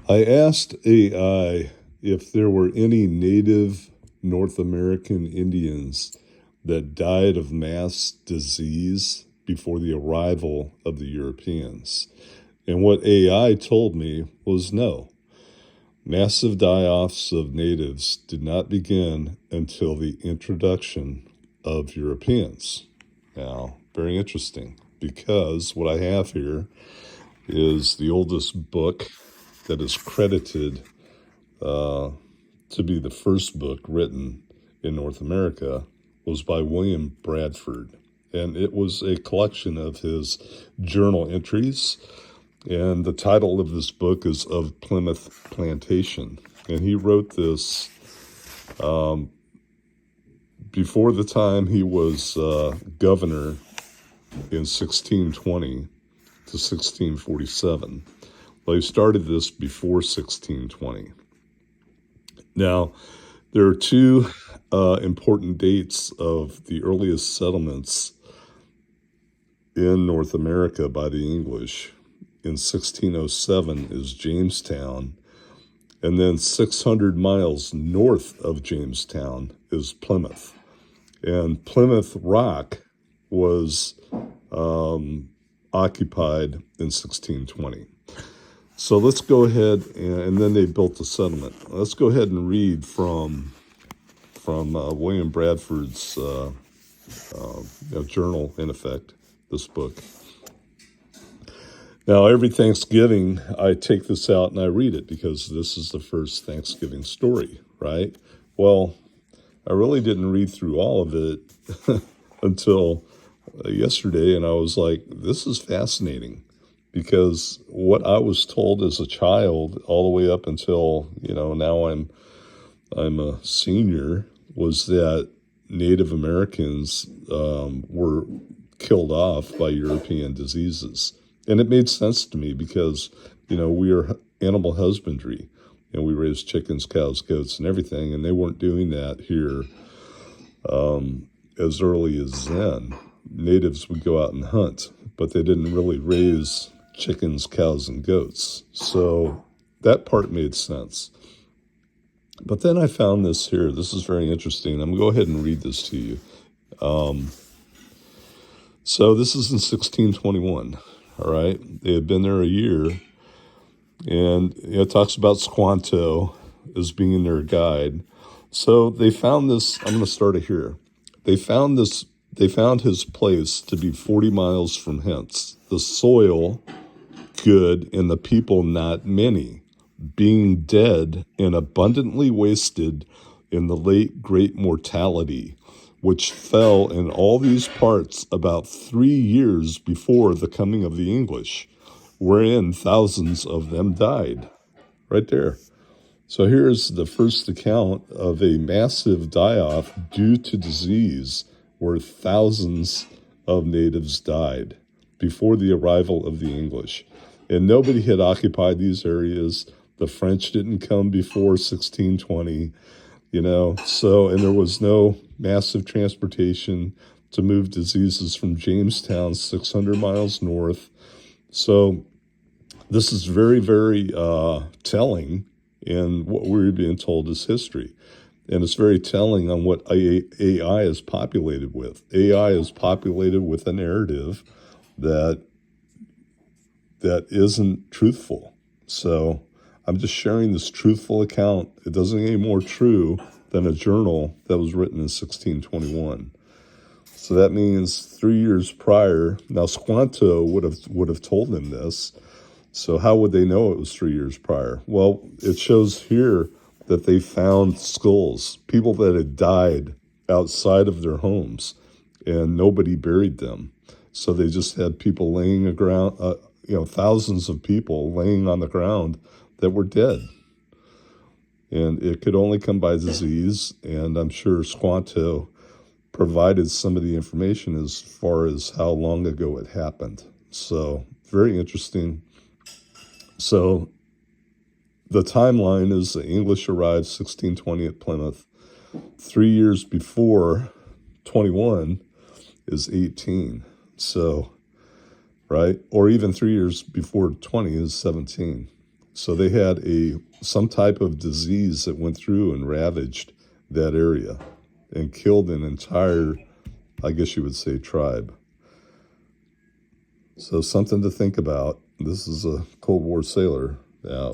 I asked AI if there were any native North American Indians that died of mass disease before the arrival of the Europeans. And what AI told me was no. Massive die-offs of natives did not begin until the introduction of Europeans. Now, very interesting, because what I have here is the oldest book that is credited to be the first book written in North America was by Willam Bradford. And it was a collection of his journal entries. And the title of this book is Of Plymouth Plantation. And he wrote this before the time he was governor in 1620 to 1647. Well, he started this before 1620. Now, there are two important dates of the earliest settlements in North America by the English. In 1607 is Jamestown, and then 600 miles north of Jamestown is Plymouth. And Plymouth Rock was occupied in 1620. So let's go ahead, and then they built the settlement. Let's go ahead and read from Willam Bradford's journal, in effect, this book. Now, every Thanksgiving, I take this out and I read it because this is the first Thanksgiving story, right? Well, I really didn't read through all of it until yesterday, and I was like, this is fascinating, because what I was told as a child all the way up until, now I'm a senior, was that Native Americans were killed off by European diseases. And it made sense to me because, we are animal husbandry, and we raise chickens, cows, goats, and everything, and they weren't doing that here as early as then. Natives would go out and hunt, but they didn't really raise chickens, cows, and goats. So that part made sense. But then I found this here. This is very interesting. I'm going to go ahead and read this to you. So this is in 1621, all right? They had been there a year, and it talks about Squanto as being their guide. So they found this. I'm going to start it here. They found his place to be 40 miles from hence, the soil good and the people not many, being dead and abundantly wasted in the late great mortality, which fell in all these parts about 3 years before the coming of the English, wherein thousands of them died. Right there. So here's the first account of a massive die-off due to disease, where thousands of natives died before the arrival of the English. And nobody had occupied these areas. The French didn't come before 1620, so, and there was no massive transportation to move diseases from Jamestown 600 miles north. So this is very, very telling in what we're being told is history. And it's very telling on what AI is populated with. AI is populated with a narrative that isn't truthful. So I'm just sharing this truthful account. It doesn't get any more true than a journal that was written in 1621. So that means 3 years prior. Now Squanto would have told them this. So how would they know it was 3 years prior? Well, it shows here that they found skulls, people that had died outside of their homes, and nobody buried them. So they just had people laying around, thousands of people laying on the ground that were dead. And it could only come by disease, and I'm sure Squanto provided some of the information as far as how long ago it happened. So very interesting. So the timeline is the English arrived 1620 at Plymouth. 3 years before 21 is 18. So, right? Or even 3 years before 20 is 17. So they had some type of disease that went through and ravaged that area and killed an entire, I guess you would say, tribe. So something to think about. This is a Cold War sailor.